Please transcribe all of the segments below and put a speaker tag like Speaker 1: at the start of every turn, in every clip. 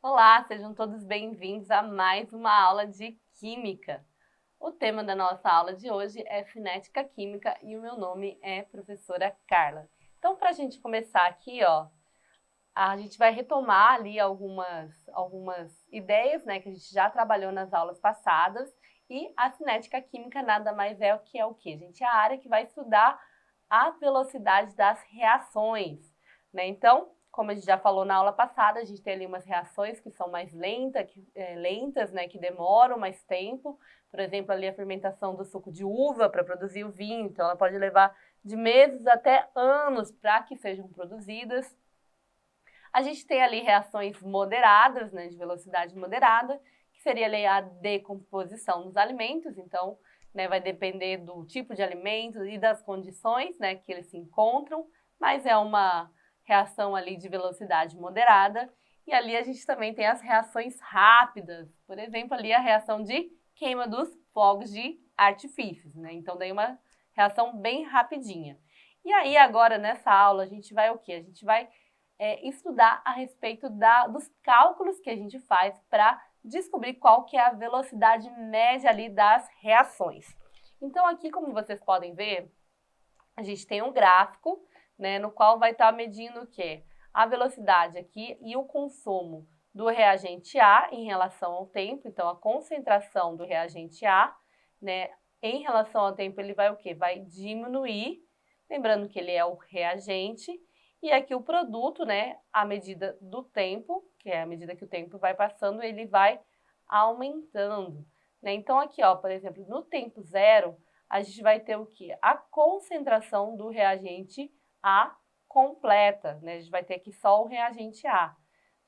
Speaker 1: Olá, sejam todos bem-vindos a mais uma aula de Química. O tema da nossa aula de hoje é Cinética Química e o meu nome é professora Carla. Então, para a gente começar aqui, a gente vai retomar ali algumas ideias, né, que a gente já trabalhou nas aulas passadas. E a cinética química nada mais é o quê, gente? É a área que vai estudar a velocidade das reações, né? Então, como a gente já falou na aula passada, a gente tem ali umas reações que são mais lentas, né, que demoram mais tempo. Por exemplo, ali a fermentação do suco de uva para produzir o vinho, então ela pode levar de meses até anos para que sejam produzidas. A gente tem ali reações moderadas, né, de velocidade moderada, que seria ali a decomposição dos alimentos, então, né, vai depender do tipo de alimento e das condições, né, que eles se encontram, mas é uma reação ali de velocidade moderada. E ali a gente também tem as reações rápidas, por exemplo, ali a reação de queima dos fogos de artifícios, né? Então, daí uma reação bem rapidinha. E aí, agora, nessa aula, a gente vai o quê? A gente vai estudar a respeito dos cálculos que a gente faz para descobrir qual que é a velocidade média ali das reações. Então, aqui, como vocês podem ver, a gente tem um gráfico, né, no qual vai estar medindo o quê? A velocidade aqui e o consumo do reagente A em relação ao tempo. Então, a concentração do reagente A, né, em relação ao tempo, ele vai o quê? Vai diminuir, lembrando que ele é o reagente, e aqui o produto, né, à medida do tempo, que é à medida que o tempo vai passando, ele vai aumentando, né? Então, aqui, ó, por exemplo, no tempo zero, a gente vai ter o quê? A concentração do reagente A completa, né? A gente vai ter aqui só o reagente A.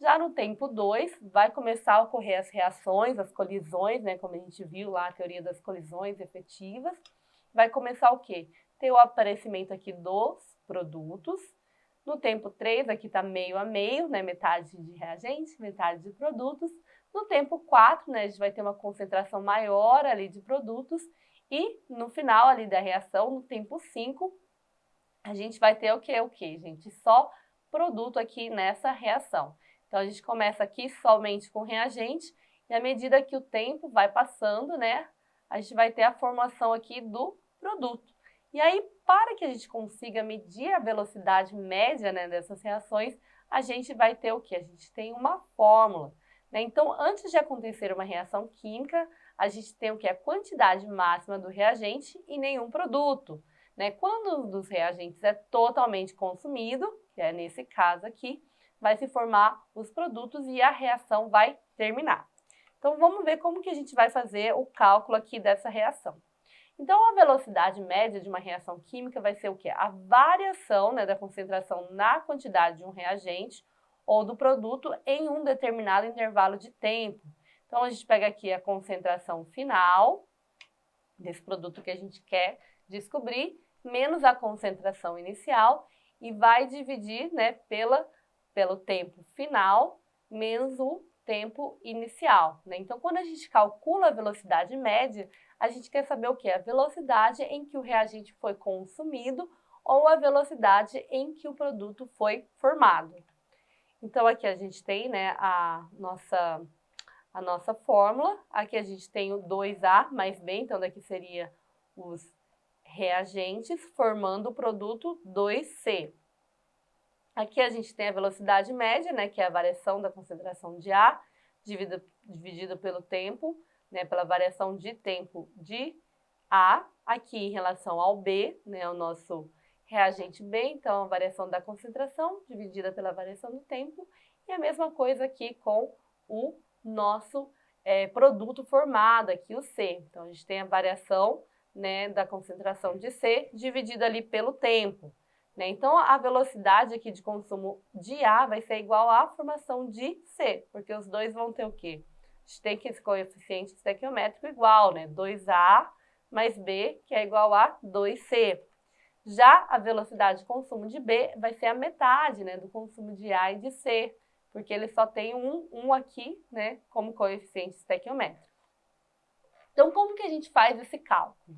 Speaker 1: Já no tempo 2, vai começar a ocorrer as reações, as colisões, né? Como a gente viu lá, a teoria das colisões efetivas. Vai começar o quê? Ter o aparecimento aqui dos produtos. No tempo 3, aqui está meio a meio, né? Metade de reagente, metade de produtos. No tempo 4, né? A gente vai ter uma concentração maior ali de produtos. E no final ali da reação, no tempo 5, a gente vai ter o quê, gente? Só produto aqui nessa reação. Então, a gente começa aqui somente com reagente e à medida que o tempo vai passando, né, a gente vai ter a formação aqui do produto. E aí, para que a gente consiga medir a velocidade média, né, dessas reações, a gente vai ter o quê? A gente tem uma fórmula, né? Então, antes de acontecer uma reação química, a gente tem o que? A quantidade máxima do reagente e nenhum produto, né? Quando um dos reagentes é totalmente consumido, que é nesse caso aqui, vai se formar os produtos e a reação vai terminar. Então, vamos ver como que a gente vai fazer o cálculo aqui dessa reação. Então, a velocidade média de uma reação química vai ser o quê? A variação, né, da concentração na quantidade de um reagente ou do produto em um determinado intervalo de tempo. Então, a gente pega aqui a concentração final desse produto que a gente quer descobrir, menos a concentração inicial, e vai dividir, né, pelo tempo final, menos o tempo inicial, né? Então, quando a gente calcula a velocidade média, a gente quer saber o quê? A velocidade em que o reagente foi consumido ou a velocidade em que o produto foi formado. Então, aqui a gente tem, né, a nossa fórmula. Aqui a gente tem o 2A mais B, então daqui seria os reagentes formando o produto 2C. Aqui a gente tem a velocidade média, né, que é a variação da concentração de A dividida pelo tempo, né, pela variação de tempo de A. Aqui em relação ao B, né, o nosso reagente B, então a variação da concentração dividida pela variação do tempo. E a mesma coisa aqui com o nosso produto formado, aqui o C. Então, a gente tem a variação, né, da concentração de C dividida ali pelo tempo, né? Então, a velocidade aqui de consumo de A vai ser igual à formação de C, porque os dois vão ter o quê? A gente tem que esse coeficiente estequiométrico igual, né? 2A mais B, que é igual a 2C. Já a velocidade de consumo de B vai ser a metade, né, do consumo de A e de C, porque ele só tem um aqui, né, como coeficiente estequiométrico. Então, como que a gente faz esse cálculo?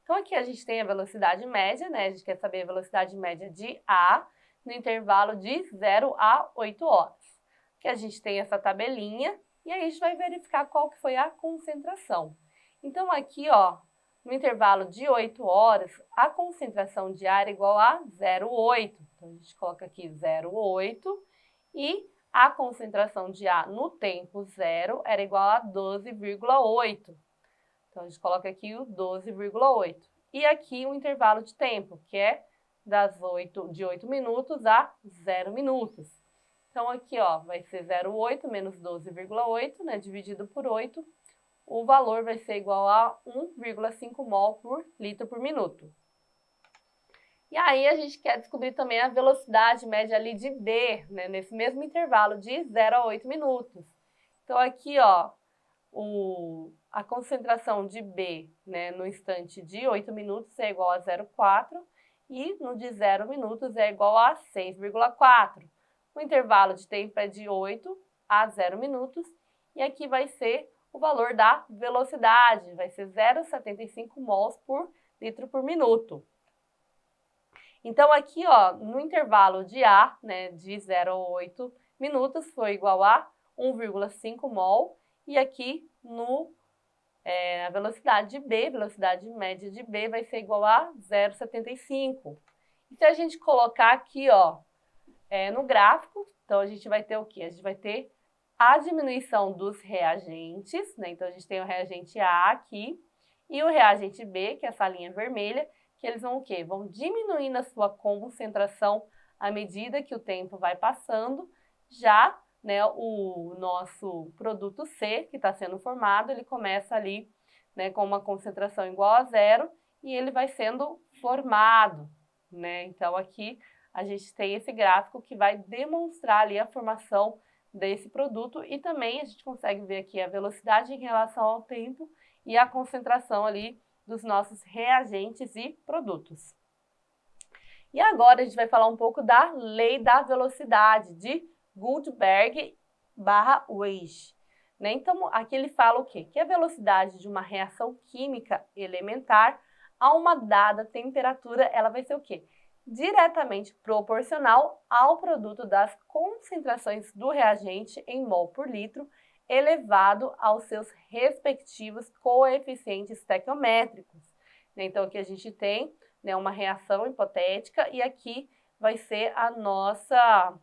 Speaker 1: Então, aqui a gente tem a velocidade média, né, a gente quer saber a velocidade média de A no intervalo de 0 a 8 horas. que a gente tem essa tabelinha, e aí a gente vai verificar qual que foi a concentração. Então aqui, ó, no intervalo de 8 horas, a concentração de ar é igual a 0,8. Então a gente coloca aqui 0,8 e a concentração de ar no tempo zero era igual a 12,8. Então a gente coloca aqui o 12,8. E aqui o intervalo de tempo, que é de 8 minutos a 0 minutos. Então aqui, ó, vai ser 0,8 menos 12,8, né, dividido por 8. O valor vai ser igual a 1,5 mol por litro por minuto. E aí a gente quer descobrir também a velocidade média ali de B, né, nesse mesmo intervalo de 0 a 8 minutos. Então aqui, ó, a concentração de B, né, no instante de 8 minutos é igual a 0,4 e no de 0 minutos é igual a 6,4. O intervalo de tempo é de 8 a 0 minutos e aqui vai ser o valor da velocidade, vai ser 0,75 mols por litro por minuto. Então aqui, ó, no intervalo de A, né, de 0 a 8 minutos foi igual a 1,5 mol e aqui a velocidade de B, velocidade média de B vai ser igual a 0,75. E se a gente colocar aqui, ó, no gráfico, então a gente vai ter o quê? A gente vai ter a diminuição dos reagentes, né? Então a gente tem o reagente A aqui e o reagente B, que é essa linha vermelha, que eles vão o quê? Vão diminuindo a sua concentração à medida que o tempo vai passando. Já, né, o nosso produto C, que está sendo formado, ele começa ali, né, com uma concentração igual a 0 e ele vai sendo formado, né? Então aqui a gente tem esse gráfico que vai demonstrar ali a formação desse produto e também a gente consegue ver aqui a velocidade em relação ao tempo e a concentração ali dos nossos reagentes e produtos. E agora a gente vai falar um pouco da lei da velocidade de Gutenberg/Weiss. Né? Então aqui ele fala o quê? Que a velocidade de uma reação química elementar a uma dada temperatura, ela vai ser o quê? Diretamente proporcional ao produto das concentrações do reagente em mol por litro, elevado aos seus respectivos coeficientes estequiométricos. Então, aqui a gente tem, né, uma reação hipotética e aqui vai ser a nossa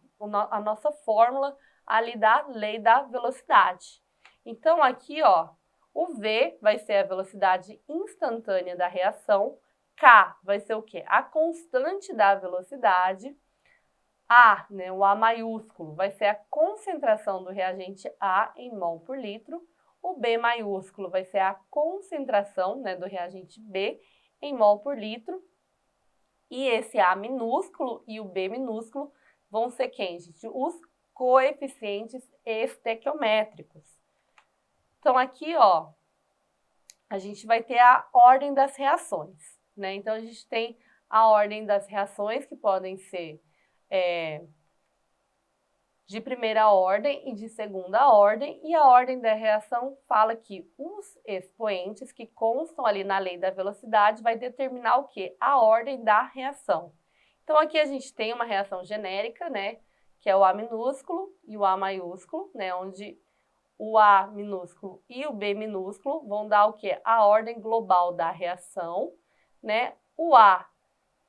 Speaker 1: fórmula ali da lei da velocidade. Então, aqui, ó, o V vai ser a velocidade instantânea da reação, K vai ser o quê? A constante da velocidade. A, né, o A maiúsculo, vai ser a concentração do reagente A em mol por litro. O B maiúsculo vai ser a concentração, né, do reagente B em mol por litro. E esse A minúsculo e o B minúsculo vão ser quem, gente? Os coeficientes estequiométricos. Então, aqui, ó, a gente vai ter a ordem das reações, né? Então, a gente tem a ordem das reações que podem ser de primeira ordem e de segunda ordem, e a ordem da reação fala que os expoentes que constam ali na lei da velocidade vai determinar o quê? A ordem da reação. Então aqui a gente tem uma reação genérica, né, que é o A minúsculo e o A maiúsculo, né, onde o A minúsculo e o B minúsculo vão dar o quê? A ordem global da reação, né? O A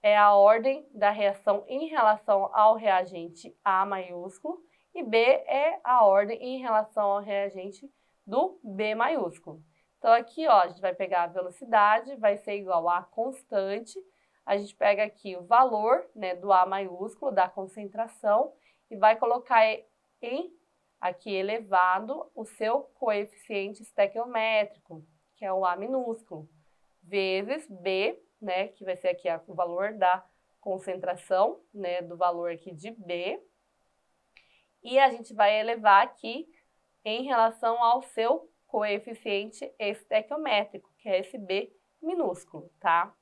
Speaker 1: é a ordem da reação em relação ao reagente A maiúsculo e B é a ordem em relação ao reagente do B maiúsculo. Então aqui, ó, a gente vai pegar a velocidade, vai ser igual a constante, a gente pega aqui o valor, né, do A maiúsculo, da concentração, e vai colocar aqui elevado o seu coeficiente estequiométrico, que é o A minúsculo, vezes B, né, que vai ser aqui o valor da concentração, né, do valor aqui de B, e a gente vai elevar aqui em relação ao seu coeficiente estequiométrico, que é esse B minúsculo, tá?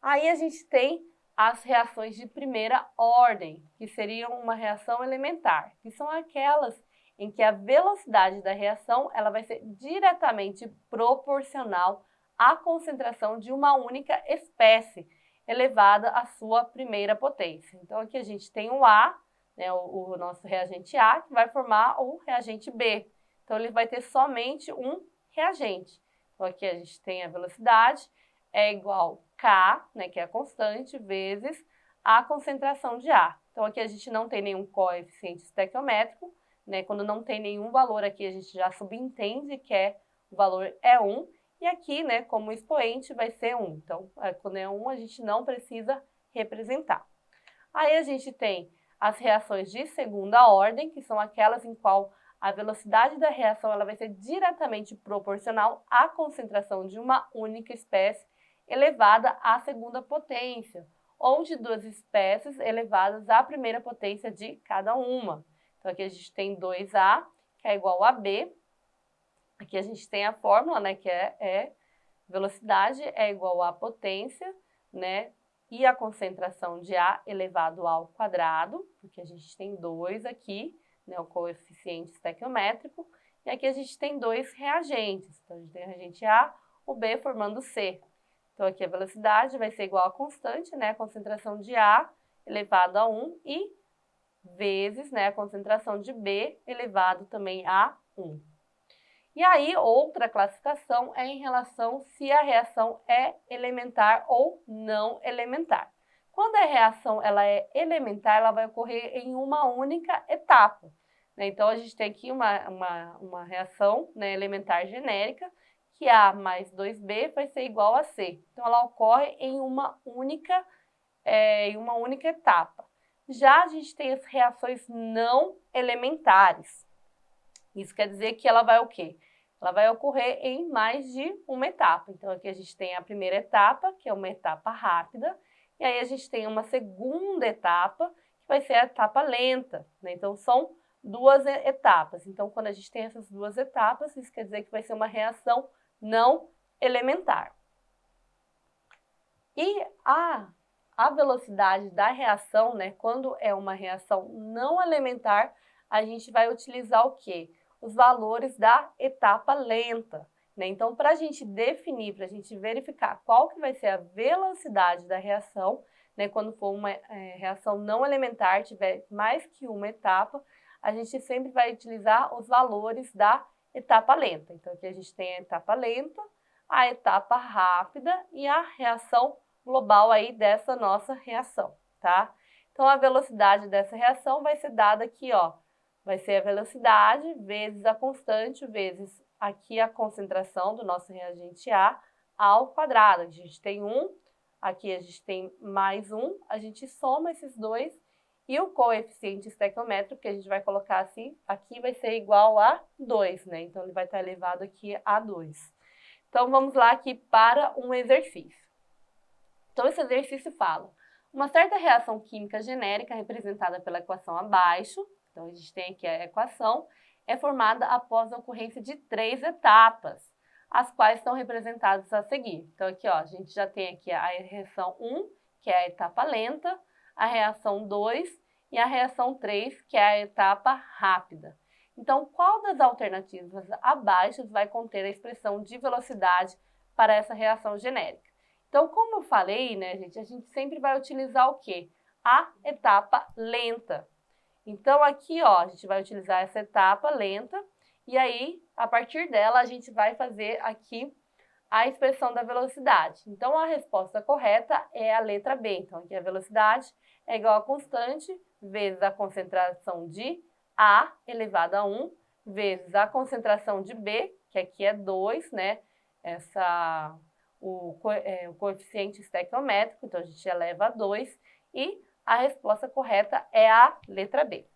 Speaker 1: Aí a gente tem as reações de primeira ordem, que seriam uma reação elementar, que são aquelas em que a velocidade da reação ela vai ser diretamente proporcional à concentração de uma única espécie, elevada à sua primeira potência. Então aqui a gente tem o A, né, o nosso reagente A, que vai formar o reagente B. Então, ele vai ter somente um reagente. Então, aqui a gente tem a velocidade, é igual K, né, que é a constante, vezes a concentração de A. Então, aqui a gente não tem nenhum coeficiente estequiométrico, né, quando não tem nenhum valor aqui, a gente já subentende que o valor é 1, e aqui, né, como expoente, vai ser 1. Então, quando é 1, a gente não precisa representar. Aí a gente tem as reações de segunda ordem, que são aquelas em qual a velocidade da reação ela vai ser diretamente proporcional à concentração de uma única espécie elevada à segunda potência, ou de duas espécies elevadas à primeira potência de cada uma. Então, aqui a gente tem 2A, que é igual a B. Aqui a gente tem a fórmula, né, que é velocidade é igual a potência, né, e a concentração de A elevado ao quadrado, porque a gente tem 2 aqui, né, o coeficiente estequiométrico, e aqui a gente tem 2 reagentes. Então, a gente tem o reagente A, o B formando C. Então, aqui a velocidade vai ser igual a constante, né, a concentração de A elevado a 1 e vezes, né, a concentração de B elevado também a 1. E aí, outra classificação é em relação se a reação é elementar ou não elementar. Quando a reação ela é elementar, ela vai ocorrer em uma única etapa, né? Então, a gente tem aqui uma reação, né, elementar genérica, que A mais 2B vai ser igual a C. Então, ela ocorre em uma única etapa. Já a gente tem as reações não elementares. Isso quer dizer que ela vai o quê? Ela vai ocorrer em mais de uma etapa. Então, aqui a gente tem a primeira etapa, que é uma etapa rápida, e aí a gente tem uma segunda etapa, que vai ser a etapa lenta, né? Então, são duas etapas. Então, quando a gente tem essas duas etapas, isso quer dizer que vai ser uma reação não elementar. E a velocidade da reação, né, quando é uma reação não elementar, a gente vai utilizar o quê? Os valores da etapa lenta, né? Então, para a gente definir, para a gente verificar qual que vai ser a velocidade da reação, né, quando for uma reação não elementar, tiver mais que uma etapa, a gente sempre vai utilizar os valores da etapa lenta. Então, aqui a gente tem a etapa lenta, a etapa rápida e a reação global aí dessa nossa reação, tá? Então, a velocidade dessa reação vai ser dada aqui, ó. Vai ser a velocidade vezes a constante vezes aqui a concentração do nosso reagente A ao quadrado. A gente tem 1, aqui a gente tem mais 1, a gente soma esses dois e o coeficiente estequiométrico, que a gente vai colocar assim, aqui vai ser igual a 2, né? Então, ele vai estar elevado aqui a 2. Então, vamos lá aqui para um exercício. Então, esse exercício fala: uma certa reação química genérica representada pela equação abaixo, então a gente tem aqui a equação, é formada após a ocorrência de 3 etapas, as quais estão representadas a seguir. Então, aqui, ó, a gente já tem aqui a reação 1, que é a etapa lenta, a reação 2 e a reação 3, que é a etapa rápida. Então, qual das alternativas abaixo vai conter a expressão de velocidade para essa reação genérica? Então, como eu falei, né, gente, a gente sempre vai utilizar o quê? A etapa lenta. Então, aqui, ó, a gente vai utilizar essa etapa lenta e aí, a partir dela, a gente vai fazer aqui a expressão da velocidade. Então, a resposta correta é a letra B. Então, aqui a velocidade é igual a constante vezes a concentração de A elevado a 1 vezes a concentração de B, que aqui é 2, né? O coeficiente estequiométrico, então a gente eleva a 2 e a resposta correta é a letra B.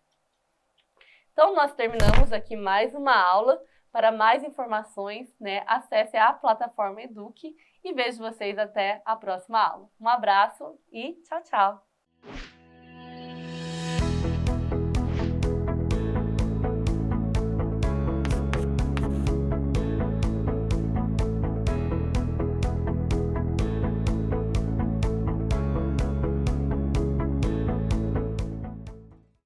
Speaker 1: Então, nós terminamos aqui mais uma aula. Para mais informações, né, acesse a plataforma Eduque e vejo vocês até a próxima aula. Um abraço e tchau, tchau!